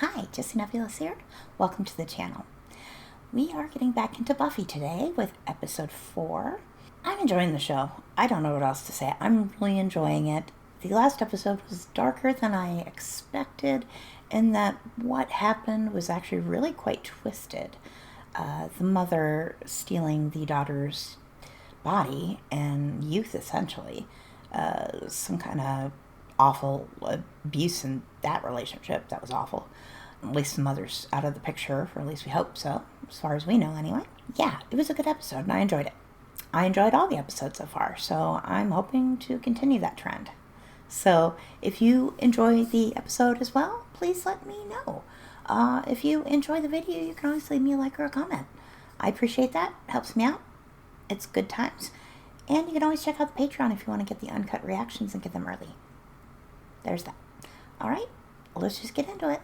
Hi, Jessie Nebulas here. Welcome to the channel. We are getting back into Buffy today with episode 4. I'm enjoying the show. I don't know what else to say. I'm really enjoying it. The last episode was darker than I expected, in that what happened was actually really quite twisted. The mother stealing the daughter's body and youth, essentially. Some kind of awful abuse in that relationship. That was awful. At least the mother's out of the picture, or at least we hope so, as far as we know anyway. Yeah, it was a good episode, and I enjoyed it. I enjoyed all the episodes so far, so I'm hoping to continue that trend. So, if you enjoy the episode as well, please let me know. If you enjoy the video, you can always leave me a like or a comment. I appreciate that. It helps me out. It's good times. And you can always check out the Patreon if you want to get the uncut reactions and get them early. There's that. Alright, let's just get into it.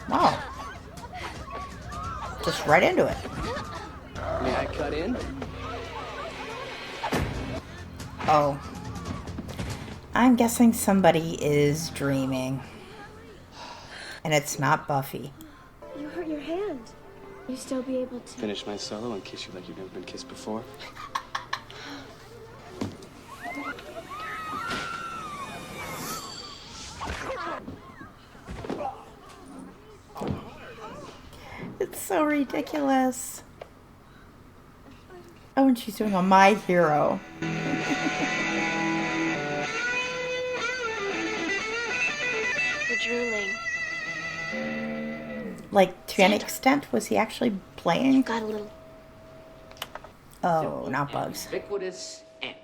Wow. Just right into it. May I cut in? Oh. I'm guessing somebody is dreaming. And it's not Buffy. You hurt your hand. You still be able to Finish my solo and kiss you like you've never been kissed before? It's so ridiculous. Oh, and she's doing a My Hero. You're drooling. Like, to an extent, was he actually playing? Got a little. Oh, not bugs. Ubiquitous ant.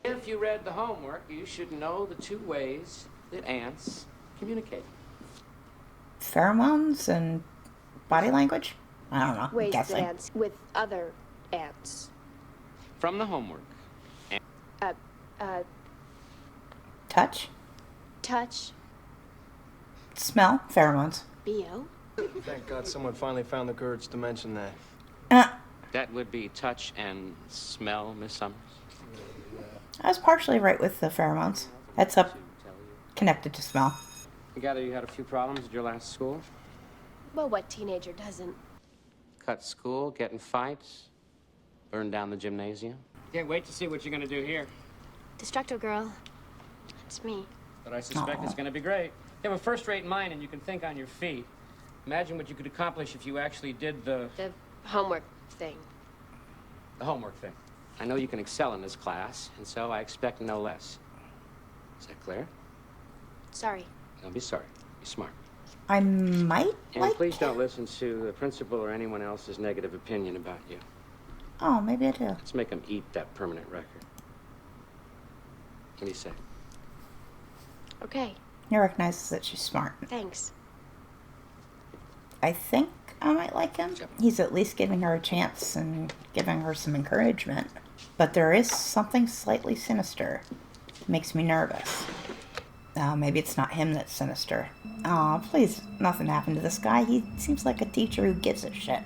If you read the homework, you should know the two ways that ants communicate. Pheromones and body language? I don't know. I'm Ways that guessing. ants with other ants. From the homework. Touch? Touch. Smell? Pheromones. BO. Thank God someone finally found the courage to mention that. That would be touch and smell, Miss Summers. I was partially right with the pheromones. That's up connected to smell. I gather you had a few problems at your last school. Well, what teenager doesn't? Cut school, get in fights, burn down the gymnasium. Can't wait to see what you're going to do here. Destructo girl. That's me. But I suspect it's going to be great. You have a first-rate mind and you can think on your feet. Imagine what you could accomplish if you actually did the Homework thing. homework thing. I know you can excel in this class, and so I expect no less. Is that clear? Sorry. Don't be sorry. Be smart. I might And like please it. don't listen to the principal or anyone else's negative opinion about you. Oh, maybe I do. Let's make them eat that permanent record. What do you say? Okay. He recognizes that she's smart. Thanks. I think I might like him. He's at least giving her a chance and giving her some encouragement. But there is something slightly sinister. Makes me nervous. Maybe it's not him that's sinister. Aw, please, nothing happened to this guy. He seems like a teacher who gives a shit.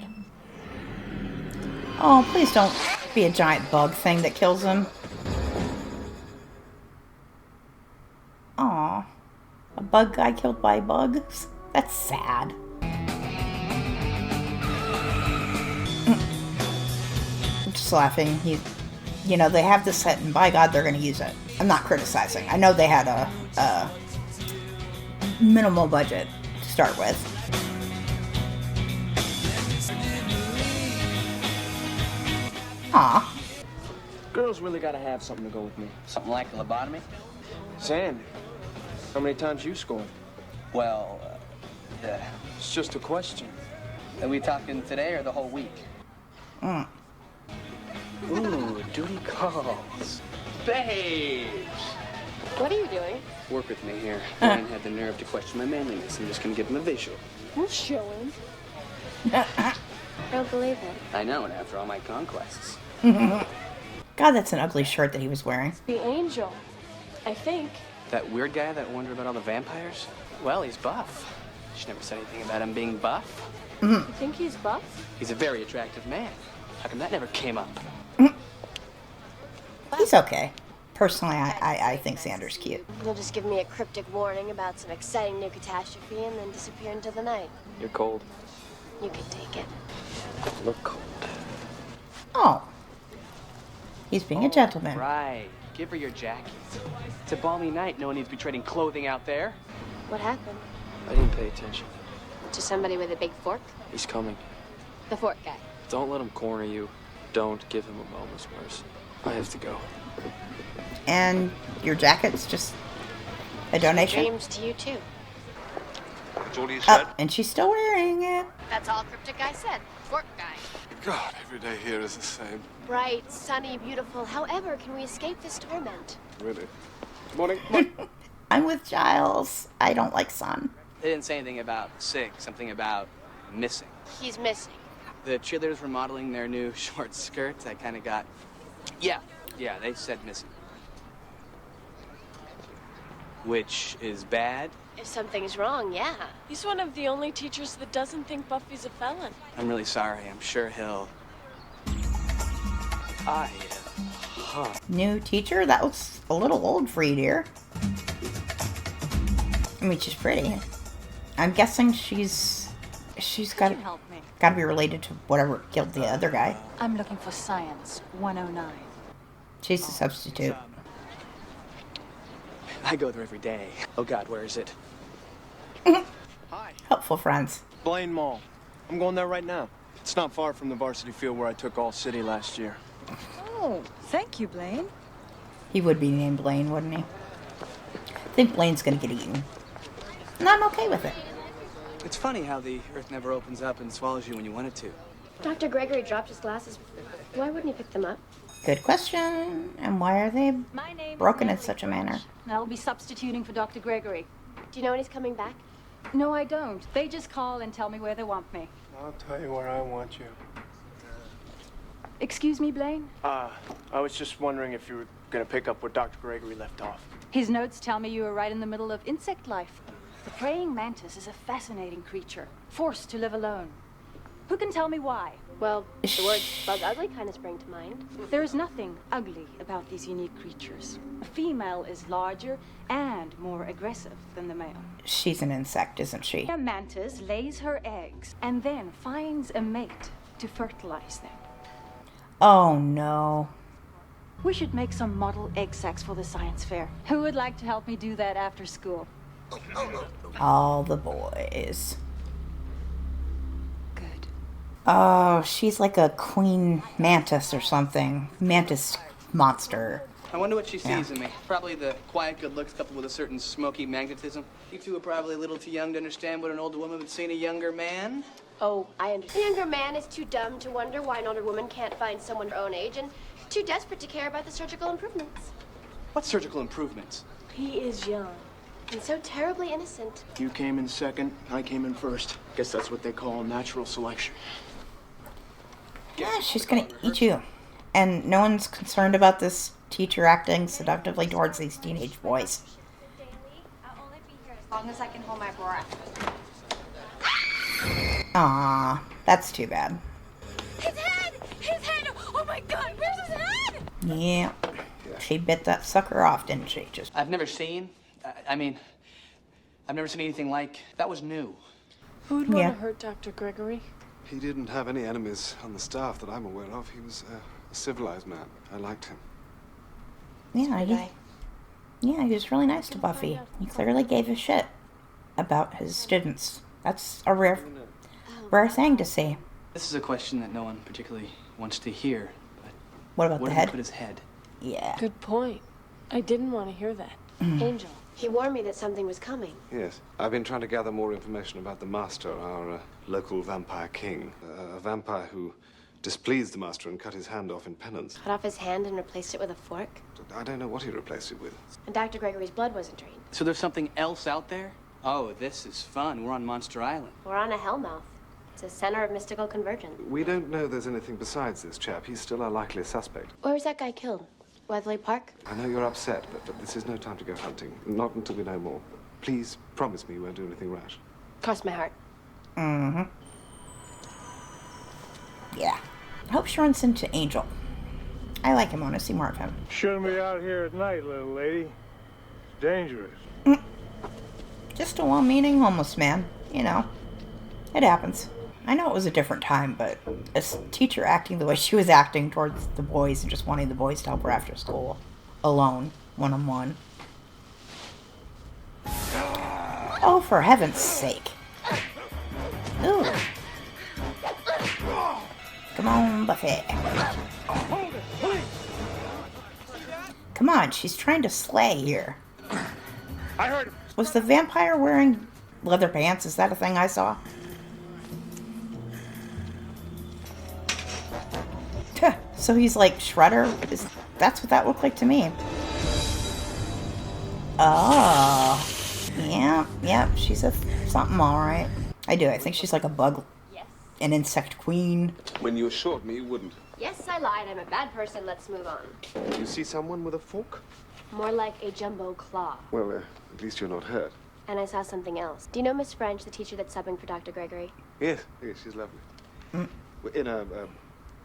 Oh, please don't be a giant bug thing that kills him. Aw. A bug guy killed by bugs? That's sad. I'm just laughing. You know, they have this set, and by God, they're going to use it. I'm not criticizing. I know they had a minimal budget to start with. Aw. Girls really gotta have something to go with me. Something like a lobotomy? Xander, how many times you scored? Well, It's just a question. are we talking today or the whole week? Ooh, duty calls. Babes! What are you doing? Work with me here. Ryan had the nerve to question my manliness. I'm just gonna give him a visual. We'll show him. I don't believe it. I know, and after all my conquests. God, that's an ugly shirt that he was wearing. The angel. I think. That weird guy that wondered about all the vampires? Well, he's buff. She never said anything about him being buff. You think he's buff? He's a very attractive man. How come that never came up? He's okay. Personally, I think Xander's cute. You'll just give me a cryptic warning about some exciting new catastrophe and then disappear into the night. You're cold. You can take it. Look cold. Oh. He's being a gentleman. Right. Give her your jacket. It's a balmy night. No one needs to be trading clothing out there. What happened? I didn't pay attention. To somebody with a big fork? He's coming. The fork guy. Don't let him corner you. Don't give him a moment's mercy. I have to go. And your jacket's just a donation? Dreams to you, too. That's all you said? Oh, and she's still wearing it. That's all cryptic guy said. Fork guy. God, every day here is the same. Bright, sunny, beautiful. However, can we escape this torment? Really. Good morning. I'm with Giles. I don't like sun. They didn't say anything about sick, something about missing. He's missing. The cheerleaders were modeling their new short skirts. I kind of got... Yeah, they said missing. Which is bad. If something's wrong, yeah. He's one of the only teachers that doesn't think Buffy's a felon. I'm really sorry. I'm sure he'll... New teacher? That looks a little old for you, dear. I mean, she's pretty. I'm guessing she's got to be related to whatever killed the other guy. I'm looking for Science 109. She's a substitute. I go there every day. Oh, God, where is it? Hi. Helpful friends. Blaine Mall. I'm going there right now. It's not far from the varsity field where I took all city last year. Oh, thank you, Blaine. He would be named Blaine, wouldn't he? I think Blaine's gonna get eaten. And I'm okay with it. It's funny how the earth never opens up and swallows you when you want it to. Dr. Gregory dropped his glasses. Why wouldn't he pick them up? Good question. And why are they broken in such a manner? I'll be substituting for Dr. Gregory. Do you know when he's coming back? No, I don't. They just call and tell me where they want me. I'll tell you where I want you. Excuse me, Blaine? I was just wondering if you were going to pick up where Dr. Gregory left off. His notes tell me you were right in the middle of insect life. The praying mantis is a fascinating creature, forced to live alone. Who can tell me why? Well, the word bug ugly kind of sprang to mind. There is nothing ugly about these unique creatures. A female is larger and more aggressive than the male. She's an insect, isn't she? A mantis lays her eggs and then finds a mate to fertilize them. Oh, no. We should make some model egg sacs for the science fair. Who would like to help me do that after school? All the boys. Good. Oh, she's like a queen mantis or something. Mantis monster. I wonder what she sees in me. Probably the quiet good looks coupled with a certain smoky magnetism. You two are probably a little too young to understand what an older woman would see in a younger man. Oh, I understand. A younger man is too dumb to wonder why an older woman can't find someone her own age and too desperate to care about the surgical improvements. What surgical improvements? He is young and so terribly innocent. You came in second, I came in first. Guess that's what they call natural selection. Yeah, she's gonna eat you. And no one's concerned about this teacher acting seductively towards these teenage boys. I'll only be here as long as I can hold my breath. Aww, that's too bad. His head! His head! Oh my God, where's his head? Yeah, she bit that sucker off, didn't she? Just I've never seen, I've never seen anything like, that was new. Who'd want Yeah. to hurt Dr. Gregory? He didn't have any enemies on the staff that I'm aware of. He was a civilized man. I liked him. yeah, he was really nice to Buffy. He clearly gave a shit about his students. That's a rare thing to see. This is a question that no one particularly wants to hear, but What about where the did he head? put his head? Yeah. Good point. I didn't want to hear that. Angel, he warned me that something was coming. Yes. I've been trying to gather more information about the Master, our local vampire king. A vampire who displeased the Master and cut his hand off in penance. Cut off his hand and replaced it with a fork. I don't know what he replaced it with. And Dr. Gregory's blood wasn't drained. So there's something else out there? Oh, this is fun. We're on Monster Island. We're on a hellmouth. It's a center of mystical convergence. We don't know there's anything besides this chap. He's still our likely suspect. Where was that guy killed? Weatherly Park? I know you're upset, but this is no time to go hunting. Not until we know more. Please promise me you won't do anything rash. Cross my heart. Mm-hmm. Yeah. I hope she runs into Angel. I like him. I want to see more of him. Shouldn't be out here at night, little lady. It's dangerous. Just a well-meaning homeless man. You know, it happens. I know it was a different time, but a teacher acting the way she was acting towards the boys and just wanting the boys to help her after school, alone, one-on-one. Oh, for heaven's sake. Ooh. Come on, Buffy. Come on, she's trying to slay here. I heard him. Was the vampire wearing leather pants? Is that a thing I saw? So he's like Shredder? That's what that looked like to me. Oh. Yeah, she's a something alright. I do, I think she's like a bug. Yes. An insect queen. When you assured me you wouldn't. Yes, I lied. I'm a bad person. Let's move on. Do you see someone with a fork? More like a jumbo claw. Well, at least you're not hurt. And I saw something else. Do you know Miss French, the teacher that's subbing for Dr. Gregory? Yes, she's lovely. In a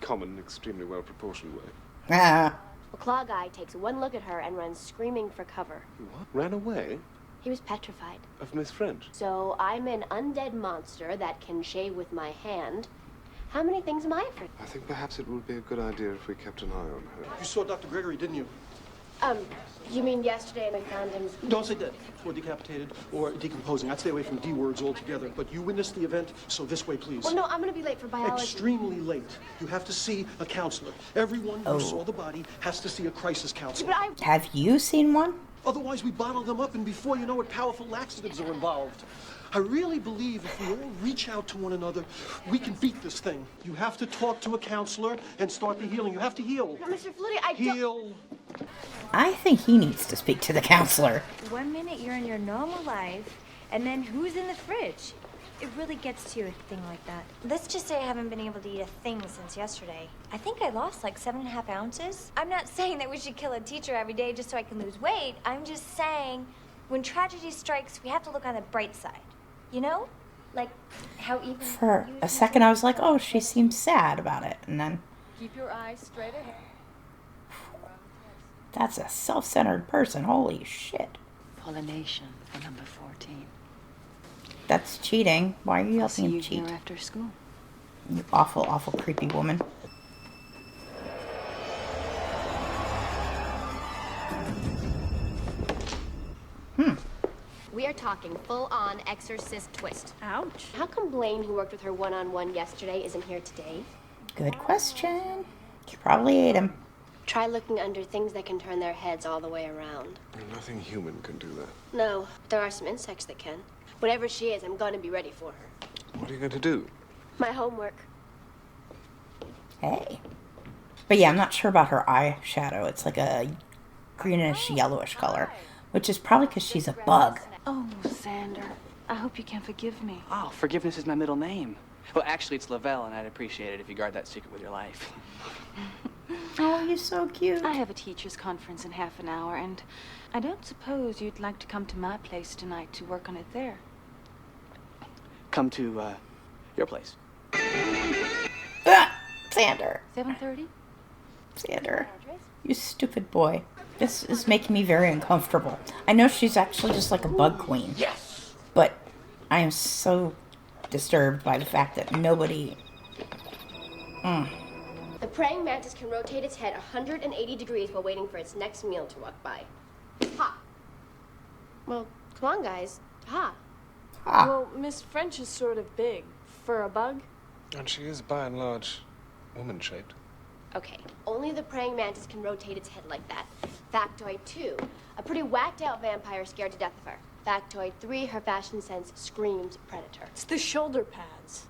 common, extremely well-proportioned way. Ah. The claw guy takes one look at her and runs screaming for cover. What? Ran away? He was petrified. Of Miss French? So I'm an undead monster that can shave with my hand. How many things am I afraid? I think perhaps it would be a good idea if we kept an eye on her. You saw Dr. Gregory, didn't you? You mean yesterday I found him? Don't say dead, or decapitated, or decomposing. I'd stay away from D words altogether. But you witnessed the event, so this way, please. Well, no, I'm gonna be late for biology. Extremely late. You have to see a counselor. Everyone who saw the body has to see a crisis counselor. But Have you seen one? Otherwise, we bottle them up, and before you know it, powerful laxatives are involved. I really believe if we all reach out to one another, we can beat this thing. You have to talk to a counselor and start the healing. You have to heal. No, Mr. Flutie, I Heal. I think he needs to speak to the counselor. 1 minute you're in your normal life, and then who's in the fridge? It really gets to you, a thing like that. Let's just say I haven't been able to eat a thing since yesterday. I think I lost like 7.5 ounces. I'm not saying that we should kill a teacher every day just so I can lose weight. I'm just saying when tragedy strikes, we have to look on the bright side. You know? Like how even... For a second I was like, oh, she seems sad about it. And then... Keep your eyes straight ahead. That's a self-centered person. Holy shit. Pollination for number 14. That's cheating. Why are you helping him cheat? Here after school. You awful, awful creepy woman. We are talking full-on exorcist twist. Ouch. How come Blaine, who worked with her one-on-one yesterday, isn't here today? Good question. She probably ate him. Try looking under things that can turn their heads all the way around. Nothing human can do that. No, there are some insects that can. Whatever she is, I'm going to be ready for her. What are you going to do? My homework. Hey. But yeah, I'm not sure about her eyeshadow. It's like a greenish, yellowish color. Which is probably because she's a bug. Oh, Xander. I hope you can forgive me. Oh, forgiveness is my middle name. Well, actually, it's Lavelle, and I'd appreciate it if you guard that secret with your life. Oh, you're so cute. I have a teacher's conference in half an hour, and I don't suppose you'd like to come to my place tonight to work on it there. Come to, your place. Xander. 7:30? Xander. You stupid boy. This is making me very uncomfortable. I know she's actually just like a bug queen. Yes! But I am so disturbed by the fact that nobody... The praying mantis can rotate its head 180 degrees while waiting for its next meal to walk by. Ha! Well, come on, guys. Ha! Ha! Well, Miss French is sort of big. For a bug? And she is, by and large, woman-shaped. Okay, only the praying mantis can rotate its head like that. Factoid 2, a pretty whacked-out vampire scared to death of her. Factoid 3, her fashion sense screams predator. It's the shoulder pads.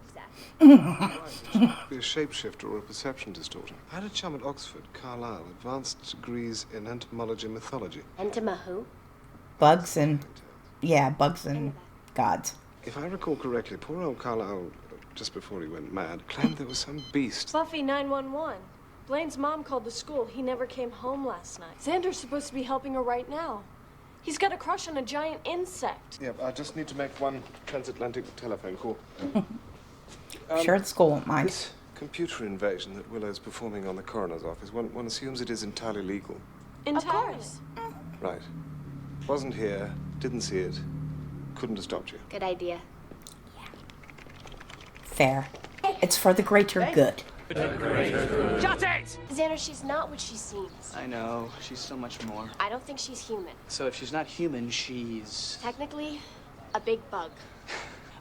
Exactly. Be a shapeshifter or a perception distorter. I had a chum at Oxford, Carlisle, advanced degrees in entomology and mythology. Entoma who? Bugs and... Yeah, bugs and gods. If I recall correctly, poor old Carlisle, just before he went mad, claimed there was some beast. Buffy 911. Blaine's mom called the school. He never came home last night. Xander's supposed to be helping her right now. He's got a crush on a giant insect. Yeah, I just need to make one transatlantic telephone call. Sure, the school won't mind. This computer invasion that Willow's performing on the coroner's office, one assumes it is entirely legal. Entirely. Of course. Right. Wasn't here, didn't see it, couldn't have stopped you. Good idea. Fair. It's for the greater good. Xander, she's not what she seems. I know. She's so much more. I don't think she's human. So if she's not human, she's... Technically, a big bug.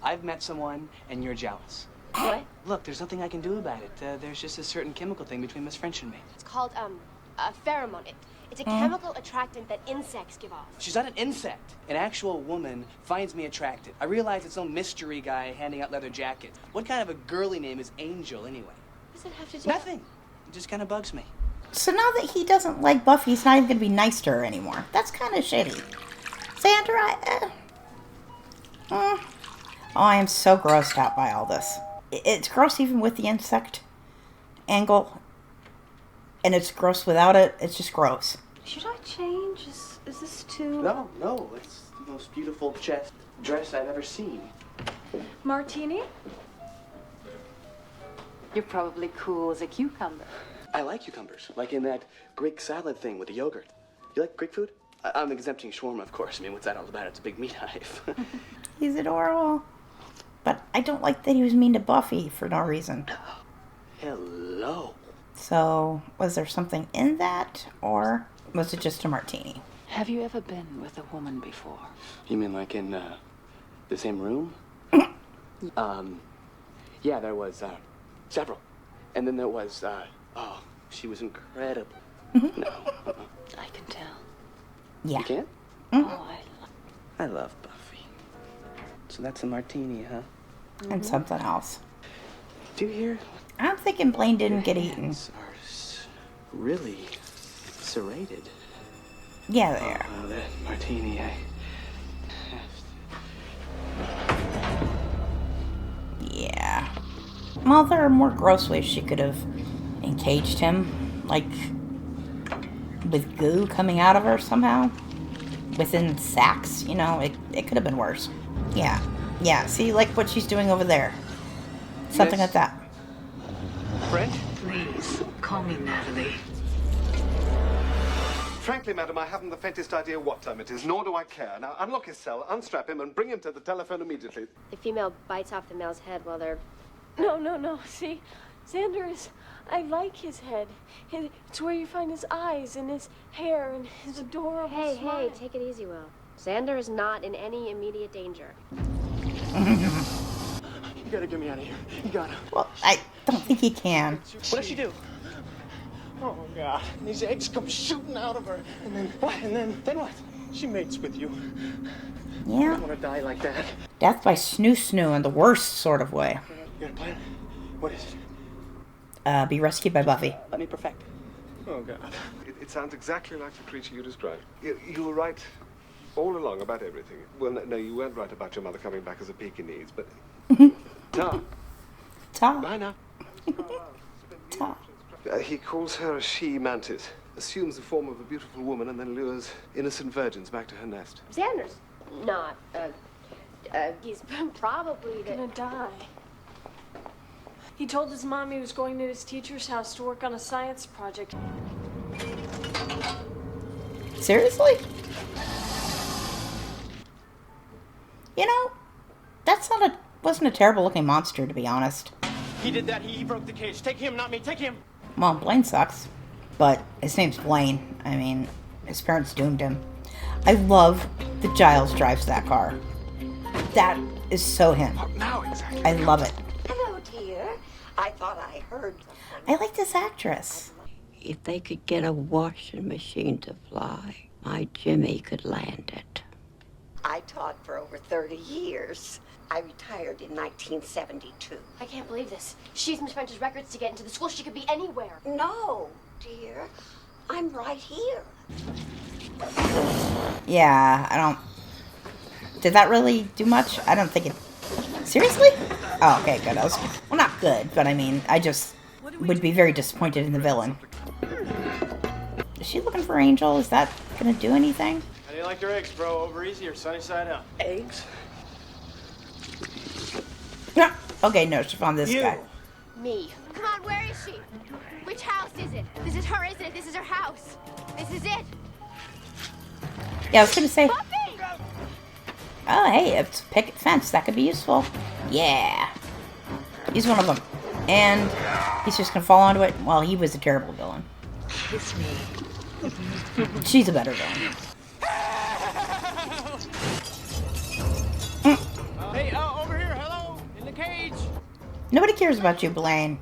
I've met someone, and you're jealous. What? Look, there's nothing I can do about it. There's just a certain chemical thing between Miss French and me. It's called, a pheromone. It's a chemical attractant that insects give off. She's not an insect. An actual woman finds me attractive. I realize it's no mystery guy handing out leather jackets. What kind of a girly name is Angel, anyway? What does that have to do? Nothing. It just kind of bugs me. So now that he doesn't like Buffy, he's not even going to be nice to her anymore. That's kind of shitty. Xander, I am so grossed out by all this. It's gross even with the insect angle. And it's gross without it. It's just gross. Should I change? Is this too... No. It's the most beautiful chest dress I've ever seen. Martini? You're probably cool as a cucumber. I like cucumbers, like in that Greek salad thing with the yogurt. You like Greek food? I'm exempting shawarma, of course. I mean, what's that all about? It's a big meat hive. He's adorable. But I don't like that he was mean to Buffy for no reason. Hello. So, was there something in that, or was it just a martini? Have you ever been with a woman before? You mean like in the same room? Yeah, there was several. And then there was, she was incredible. No. I can tell. Yeah. You can't? Oh, I love Buffy. So that's a martini, huh? And something else. Do you hear? I'm thinking Blaine didn't get eaten. Hands are really serrated. Yeah, they are. Oh, that martini, Yeah. Well, there are more gross ways she could have encaged him. Like, with goo coming out of her somehow. Within sacks, you know, it could have been worse. Yeah. Yeah, see, like what she's doing over there. Something like that. French? Please, call me Natalie. Frankly, madam, I haven't the faintest idea what time it is, nor do I care. Now, unlock his cell, unstrap him, and bring him to the telephone immediately. The female bites off the male's head while they're... No. See, Xander is... I like his head. It's where you find his eyes and his hair and his adorable smile. Hey, take it easy, Will. Xander is not in any immediate danger. You gotta get me out of here. You gotta. Well, I don't think he can. What does she do? Oh, God. These eggs come shooting out of her. And then what? Then what? She mates with you. I Yeah. don't want to die like that. Death by snoo in the worst sort of way. You got a plan? What is it? Be rescued by Buffy. Let me perfect. Oh, God. It sounds exactly like the creature you described. You were right all along about everything. Well, no, you weren't right about your mother coming back as a Pekingese, but... Ta. Bye now. Ta. He calls her a She-Mantis, assumes the form of a beautiful woman, and then lures innocent virgins back to her nest. Xander's not, he's probably Gonna die. He told his mom he was going to his teacher's house to work on a science project. Seriously? You know, wasn't a terrible looking monster, to be honest. He did that. He broke the cage. Take him, not me. Take him. Well, Blaine sucks. But his name's Blaine. I mean, his parents doomed him. I love that Giles drives that car. That is so him. What now exactly? I love it. Hello, dear. I thought I heard I like this actress. If they could get a washing machine to fly, my Jimmy could land it. I taught for over 30 years. I retired in 1972. I can't believe this. She used Miss French's records to get into the school. She could be anywhere. No, dear. I'm right here. Yeah, I don't... Did that really do much? I don't think it... Seriously? Oh, okay, good. Well, not good, but I mean, I just would be very disappointed in the villain. Is she looking for Angel? Is that gonna do anything? How do you like your eggs, bro? Over easy or sunny side up? Eggs? Okay, no, she found this guy. Me. Come on, is she? Which house is it? This is her, isn't it? This is her house. This is it. Yeah, I was gonna say. Buffy! Oh, hey, it's a picket fence. That could be useful. Yeah. He's one of them. And he's just gonna fall onto it. Well, he was a terrible villain. Kiss me. She's a better villain. Hey, over here, hello, in the cage. Nobody cares about you, Blaine.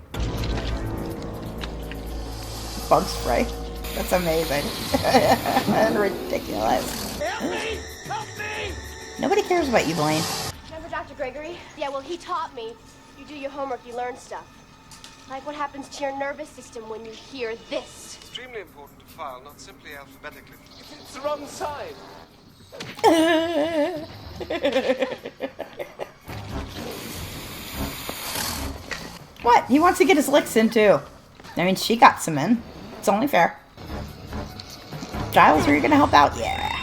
Bug spray. That's amazing. And ridiculous. Help me! Help me! Nobody cares about you, Blaine. Remember Dr. Gregory? Yeah, well, he taught me. You do your homework, you learn stuff. Like what happens to your nervous system when you hear this. Extremely important to file, not simply alphabetically. It's the wrong side. What? He wants to get his licks in, too. I mean, she got some in. It's only fair. Giles, are you going to help out? Yeah.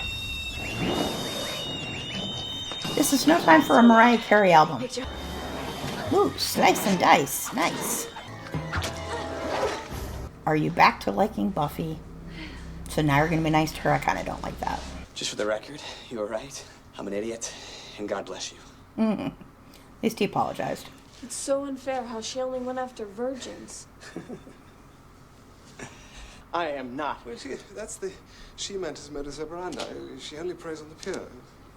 This is no time for a Mariah Carey album. Ooh, slice and dice. Nice. Are you back to liking Buffy? So now you're going to be nice to her? I kind of don't like that. Just for the record, you were right. I'm an idiot, and God bless you. At least he apologized. It's so unfair how she only went after virgins. I am not. Well, that's the She-Mantis modus operandi. She only preys on the pure.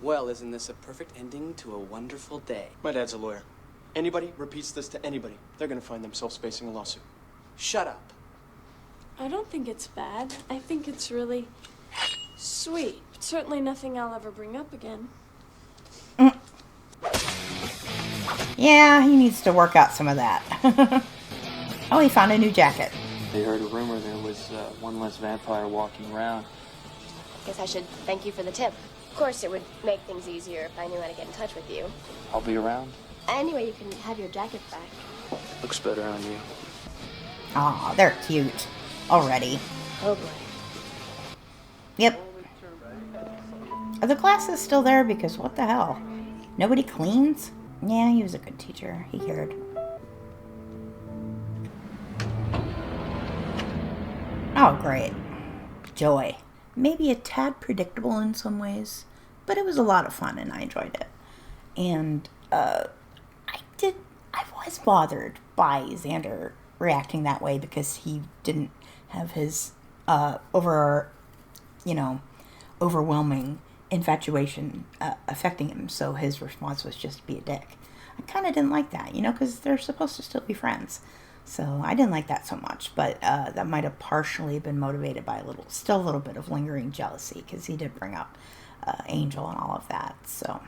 Well, isn't this a perfect ending to a wonderful day? My dad's a lawyer. Anybody repeats this to anybody, they're gonna find themselves facing a lawsuit. Shut up. I don't think it's bad. I think it's really sweet. Certainly nothing I'll ever bring up again. Yeah, he needs to work out some of that. Oh, he found a new jacket. They heard a rumor there was one less vampire walking around. Guess I should thank you for the tip. Of course, it would make things easier if I knew how to get in touch with you. I'll be around. Anyway, you can have your jacket back. Looks better on you. Aw, they're cute. Already. Oh boy. Yep. Are the glasses still there? Because what the hell? Nobody cleans? Yeah, he was a good teacher. He cared. Oh, great. Joy. Maybe a tad predictable in some ways, but it was a lot of fun and I enjoyed it. And I was bothered by Xander reacting that way because he didn't have his overwhelming infatuation affecting him, so his response was just to be a dick. I kind of didn't like that, because they're supposed to still be friends. So I didn't like that so much, but that might have partially been motivated by still a little bit of lingering jealousy, because he did bring up Angel and all of that. So,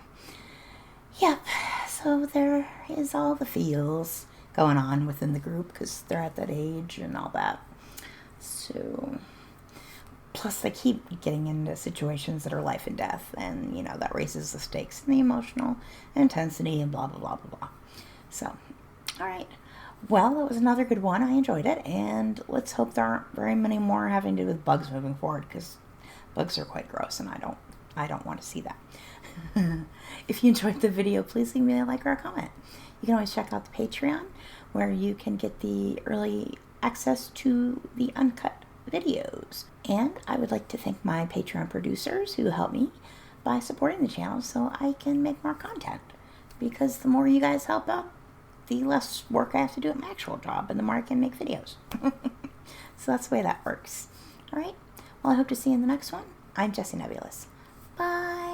yep. So there is all the feels going on within the group, because they're at that age and all that. So, plus they keep getting into situations that are life and death, and, that raises the stakes and the emotional intensity and blah, blah, blah, blah, blah. So, all right. Well, that was another good one. I enjoyed it, and let's hope there aren't very many more having to do with bugs moving forward, because bugs are quite gross, and I don't want to see that. If you enjoyed the video, please leave me a like or a comment. You can always check out the Patreon, where you can get the early access to the uncut videos. And I would like to thank my Patreon producers who help me by supporting the channel so I can make more content. Because the more you guys help out, the less work I have to do at my actual job, and the more I can make videos. So that's the way that works. Alright, well, I hope to see you in the next one. I'm Jessie Nebulous. Bye!